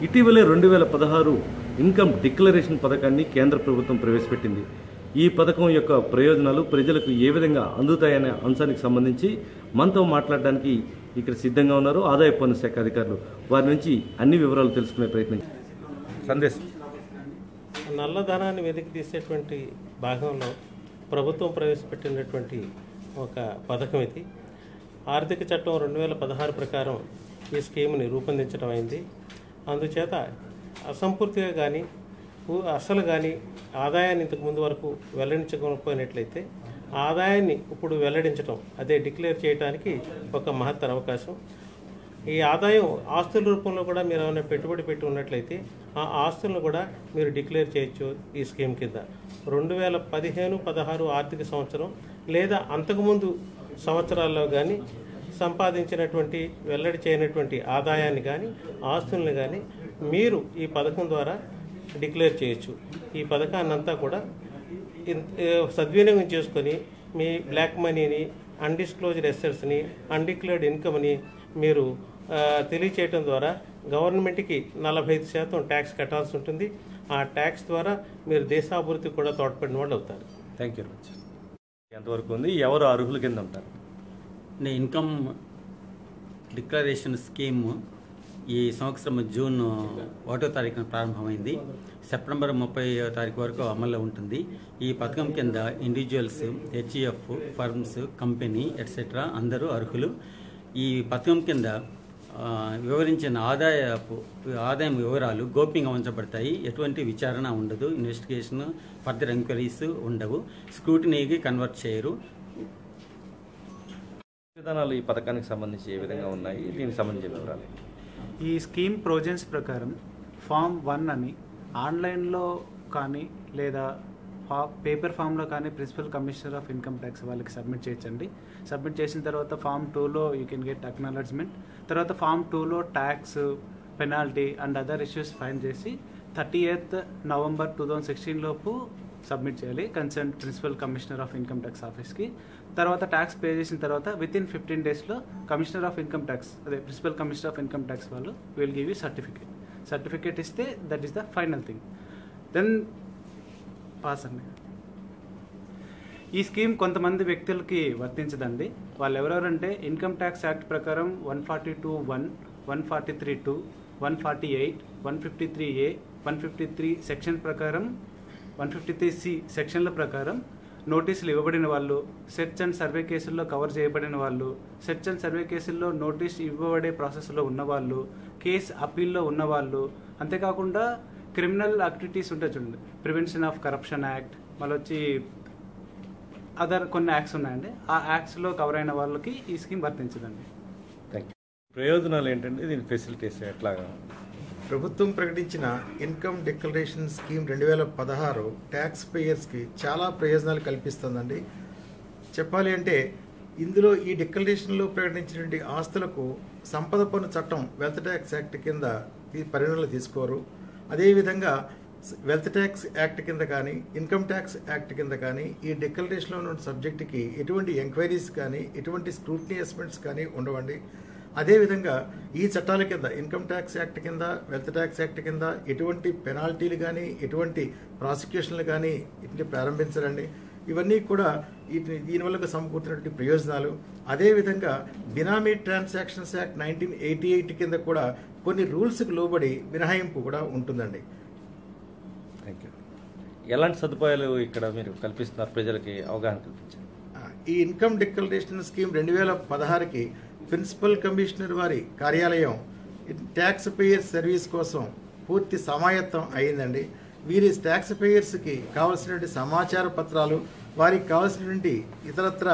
ఇటీవలే 2016 income declaration పథకాన్ని కేంద్ర ప్రభుత్వం ప్రవేశపెట్టింది. ఈ పథకం యొక్క ప్రయోజనాలు ప్రజలకు ఏ విధంగా అందుతాయనే అంశానికి సంబంధించి మనతో మాట్లాడడానికి ఇక్కడ సిద్ధంగా ఉన్నారు ఆదాయ పన్ను శాఖ అధికారులు. వారి నుంచి అన్ని వివరాలు తెలుసుకునే ప్రయత్నం. సందేశం. నల్లధనాన్ని వెలికి తీసేటువంటి భాగంలో ప్రభుత్వం ప్రవేశపెట్టినటువంటి ఒక పథకం ఇది. ఆర్థిక చట్టం 2016 ప్రకారం ఈ స్కీమ్ని రూపొందించడం అయింది. అందుచేత అసంపూర్తిగా కానీ అసలు కానీ ఆదాయాన్ని ఇంతకు ముందు వరకు వెల్లడించకపోయినట్లయితే ఆదాయాన్ని ఇప్పుడు వెల్లడించడం, అదే డిక్లేర్ చేయడానికి ఒక మహత్తర అవకాశం. ఈ ఆదాయం ఆస్తుల రూపంలో కూడా మీరు ఏమైనా పెట్టుబడి పెట్టి ఉన్నట్లయితే ఆ ఆస్తులను కూడా మీరు డిక్లేర్ చేయొచ్చు ఈ స్కీమ్ కింద. 2015-16 ఆర్థిక సంవత్సరం లేదా అంతకుముందు సంవత్సరాల్లో కానీ సంపాదించినటువంటి వెల్లడి చేయనటువంటి ఆదాయాన్ని కానీ ఆస్తుల్ని కానీ మీరు ఈ పథకం ద్వారా డిక్లేర్ చేయొచ్చు. ఈ పథకాన్ని అంతా కూడా సద్వినియోగం చేసుకొని మీ బ్లాక్ మనీని, అన్డిస్క్లోజ్డ్ అసెట్స్ని, అన్డిక్లేర్డ్ ఇన్కమ్ని మీరు తెలియచేయటం ద్వారా గవర్నమెంట్కి 45% ట్యాక్స్ కట్టాల్సి ఉంటుంది. ఆ ట్యాక్స్ ద్వారా మీరు దేశాభివృద్ధికి కూడా తోడ్పడిన వాళ్ళు అవుతారు. Thank you very much. ఎంతవరకు ఉంది, ఎవరు అర్హుల కింద ఉంటారు? ఇన్కమ్ డిక్లరేషన్ స్కీమ్ ఈ సంవత్సరం జూన్ 1వ తారీఖున ప్రారంభమైంది. సెప్టెంబర్ 30వ తారీఖు వరకు అమల్లో ఉంటుంది. ఈ పథకం కింద individuals, HEF, firms, company etcetera అందరూ అర్హులు. ఈ పథకం కింద వివరించిన ఆదాయం వివరాలు గోప్యంగా ఉంచబడతాయి. ఎటువంటి విచారణ ఉండదు, ఇన్వెస్టిగేషన్, ఫర్దర్ ఎంక్వైరీస్ ఉండవు, స్క్రూటినీకి కన్వర్ట్ చేయరు. విధానాలు ఈ పథకానికి సంబంధించి ఏ విధంగా ఉన్నాయి, దీనికి సంబంధించిన వివరాలు? ఈ స్కీమ్ ప్రొవిజన్స్ ప్రకారం ఫామ్ 1 అని ఆన్లైన్లో కానీ లేదా పేపర్ ఫామ్లో కానీ principal commissioner of income tax వాళ్ళకి సబ్మిట్ చేయొచ్చండి. సబ్మిట్ చేసిన తర్వాత ఫామ్ 2లో యూ కెన్ గెట్ అక్నాలెడ్జ్మెంట్. తర్వాత ఫామ్ 2లో tax, penalty and other issues file చేసి 30th నవంబర్ 2016 లోపు సబ్మిట్ చేయాలి concern principal commissioner of income tax ఆఫీస్కి. తర్వాత ట్యాక్స్ పే చేసిన తర్వాత వితిన్ 15 daysలో కమిషనర్ ఆఫ్ ఇన్కమ్ ట్యాక్స్, అదే principal commissioner of income tax వాళ్ళు విల్ గివ్ యూ సర్టిఫికేట్ ఇస్తే that is the final thing. Then pass అండి. ఈ స్కీమ్ కొంతమంది వ్యక్తులకి వర్తించదండి. వాళ్ళు ఎవరెవరంటే ఇన్కమ్ ట్యాక్స్ యాక్ట్ ప్రకారం 142(1), 143(2), 148, 153A, 153 సెక్షన్ ప్రకారం, 153C సెక్షన్ల ప్రకారం నోటీసులు ఇవ్వబడిన వాళ్ళు, సెర్చ్ అండ్ సర్వే కేసుల్లో కవర్ చేయబడిన వాళ్ళు, సెర్చ్ అండ్ సర్వే కేసుల్లో నోటీస్ ఇవ్వబడే ప్రాసెస్లో ఉన్నవాళ్ళు, కేసు అప్పీల్లో ఉన్నవాళ్ళు, అంతేకాకుండా క్రిమినల్ యాక్టివిటీస్ ఉంటాయి చూడండి, ప్రివెన్షన్ ఆఫ్ కరప్షన్ యాక్ట్, మళ్ళీ వచ్చి అదర్ కొన్ని యాక్ట్స్ ఉన్నాయండి. ఆ యాక్ట్స్లో కవర్ అయిన వాళ్ళకి ఈ స్కీమ్ వర్తించదండి. Thank you. ప్రయోజనాలు ఏంటంటే దీని ఫెసిలిటీస్ ఎట్లాగా? ప్రభుత్వం ప్రకటించిన ఇన్కమ్ డిక్లరేషన్ స్కీమ్ 2016 ట్యాక్స్ పేయర్స్కి చాలా ప్రయోజనాలు కల్పిస్తుందండి. చెప్పాలి అంటే ఇందులో ఈ డిక్లరేషన్లో ప్రకటించినటువంటి ఆస్తులకు సంపద పన్ను చట్టం వెల్త్ ట్యాక్స్ యాక్ట్ కింద పరిగణనలు తీసుకోరు. అదేవిధంగా వెల్త్ ట్యాక్స్ యాక్ట్ కింద కానీ ఇన్కమ్ ట్యాక్స్ యాక్ట్ కింద కానీ ఈ డిక్లరేషన్లో ఉన్న సబ్జెక్టుకి ఎటువంటి ఎంక్వైరీస్ కానీ ఎటువంటి స్క్రూటినీ అసెస్మెంట్స్ కానీ ఉండవండి. అదేవిధంగా ఈ చట్టాల కింద ఇన్కమ్ ట్యాక్స్ యాక్ట్ కింద వెల్త్ ట్యాక్స్ యాక్ట్ కింద ఎటువంటి పెనాల్టీలు కానీ ఎటువంటి ప్రాసిక్యూషన్లు కానీ ఇట్లా ప్రారంభించరండి. ఇవన్నీ కూడా దీనివల్ల సమకూర్చినటువంటి ప్రయోజనాలు. అదేవిధంగా బినామీ ట్రాన్సాక్షన్స్ యాక్ట్ 1988 కింద కూడా కొన్ని రూల్స్కి లోబడి మినహాయింపు కూడా ఉంటుందండి. Thank you. ఎలాంటి సదుపాయాలు ఇక్కడ మీరు కల్పిస్తున్నారు ప్రజలకి అవగాహన కల్పించారు? ఈ ఇన్కమ్ డిక్లరేషన్ స్కీమ్ 2016కి ప్రిన్సిపల్ కమిషనర్ వారి కార్యాలయం ట్యాక్స్ పేయర్ సర్వీస్ కోసం పూర్తి సమాయత్తం అయిందండి. వీరి ట్యాక్స్ పేయర్స్కి కావాల్సినటువంటి సమాచార పత్రాలు, వారికి కావాల్సినటువంటి ఇతరత్ర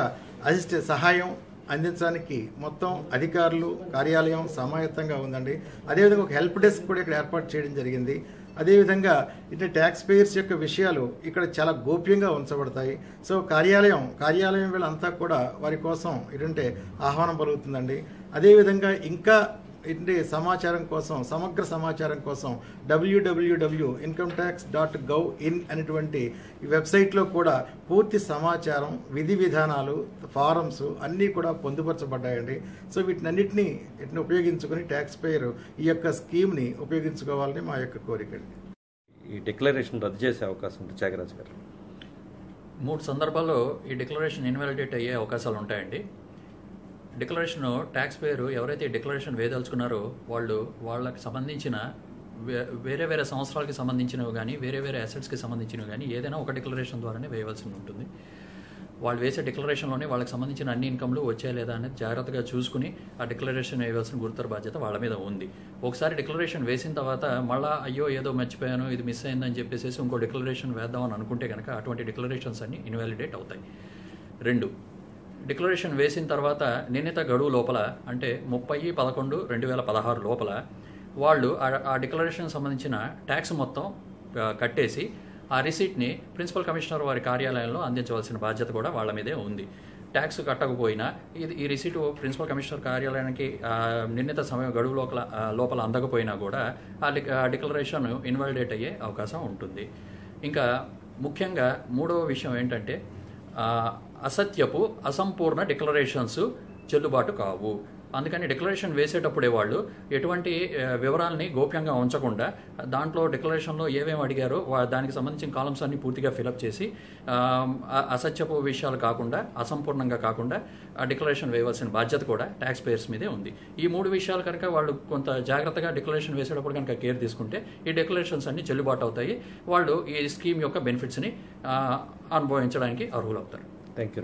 సహాయం అందించడానికి మొత్తం అధికారులు కార్యాలయం సమాయత్తంగా ఉందండి. అదేవిధంగా ఒక హెల్ప్ డెస్క్ కూడా ఇక్కడ ఏర్పాటు చేయడం జరిగింది. అదేవిధంగా ఇట్లా ట్యాక్స్ పేయర్స్ యొక్క విషయాలు ఇక్కడ చాలా గోప్యంగా ఉంచబడతాయి. సో కార్యాలయం వీళ్ళంతా కూడా వారి కోసం ఇటుంటే ఆహ్వానం పలుకుతుందండి. అదేవిధంగా ఇంకా ఇంటి సమాచారం కోసం, సమగ్ర సమాచారం కోసం www.incometax.gov.in అనేటువంటి ఈ వెబ్సైట్లో కూడా పూర్తి సమాచారం, విధి విధానాలు, ఫారమ్స్ అన్నీ కూడా పొందుపరచబడ్డాయండి. సో వీటిని ఉపయోగించుకొని ట్యాక్స్ పేయర్ ఈ యొక్క స్కీమ్ని ఉపయోగించుకోవాలని మా యొక్క కోరిక అండి. ఈ డిక్లరేషన్ రద్దు చేసే అవకాశం ఉంటుంది త్యాగరాజు గారు? 3 సందర్భాల్లో ఈ డిక్లరేషన్ ఇన్వాలిడేట్ అయ్యే అవకాశాలు ఉంటాయండి. డిక్లరేషన్ ట్యాక్స్ పేయర్ ఎవరైతే ఈ డిక్లరేషన్ వేయదలుచుకున్నారో వాళ్ళకి సంబంధించిన వేరే వేరే సంవత్సరాలకి సంబంధించినవి కానీ, వేరే వేరే అసెట్స్కి సంబంధించినవి కానీ ఏదైనా ఒక డిక్లరేషన్ ద్వారానే వేయవలసి ఉంటుంది. వాళ్ళు వేసే డిక్లరేషన్లోనే వాళ్ళకి సంబంధించిన అన్ని ఇన్కమ్లు వచ్చాయా లేదా అనేది జాగ్రత్తగా చూసుకుని ఆ డిక్లరేషన్ వేయవలసిన గురుతర బాధ్యత వాళ్ళ మీద ఉంది. ఒకసారి డిక్లరేషన్ వేసిన తర్వాత మళ్ళీ అయ్యో ఏదో మర్చిపోయాను, ఇది మిస్ అయిందని చెప్పేసి ఇంకో డిక్లరేషన్ వేద్దామని అనుకుంటే కనుక అటువంటి డిక్లరేషన్స్ అన్ని ఇన్వాలిడేట్ అవుతాయి. 2, డిక్లరేషన్ వేసిన తర్వాత నిర్ణీత గడువు లోపల, అంటే 30/11/2016 లోపల వాళ్ళు ఆ డిక్లరేషన్ సంబంధించిన ట్యాక్స్ మొత్తం కట్టేసి ఆ రిసీట్ని ప్రిన్సిపల్ కమిషనర్ వారి కార్యాలయంలో అందించవలసిన బాధ్యత కూడా వాళ్ళ మీదే ఉంది. ట్యాక్స్ కట్టకపోయినా ఈ రిసీటు ప్రిన్సిపల్ కమిషనర్ కార్యాలయానికి నిర్ణీత సమయం గడువు లోపల అందకపోయినా కూడా ఆ డిక్లరేషన్ ఇన్వాలిడేట్ అయ్యే అవకాశం ఉంటుంది. ఇంకా ముఖ్యంగా 3వ విషయం ఏంటంటే అసత్యపు, అసంపూర్ణ డిక్లరేషన్స్ చెల్లుబాటు కావు. అందుకని డిక్లరేషన్ వేసేటప్పుడే వాళ్ళు ఎటువంటి వివరాలని గోప్యంగా ఉంచకుండా దాంట్లో డిక్లరేషన్లో ఏమేమి అడిగారో దానికి సంబంధించిన కాలమ్స్ అన్ని పూర్తిగా ఫిలప్ చేసి అసత్యపు విషయాలు కాకుండా, అసంపూర్ణంగా కాకుండా ఆ డిక్లరేషన్ వేయవలసిన బాధ్యత కూడా ట్యాక్స్ పేయర్స్ మీదే ఉంది. ఈ 3 విషయాలు కనుక వాళ్ళు కొంత జాగ్రత్తగా డిక్లరేషన్ వేసేటప్పుడు కనుక కేర్ తీసుకుంటే ఈ డిక్లరేషన్స్ అన్ని చెల్లుబాటు అవుతాయి. వాళ్ళు ఈ స్కీమ్ యొక్క బెనిఫిట్స్ని అనుభవించడానికి అర్హులవుతారు. Thank you.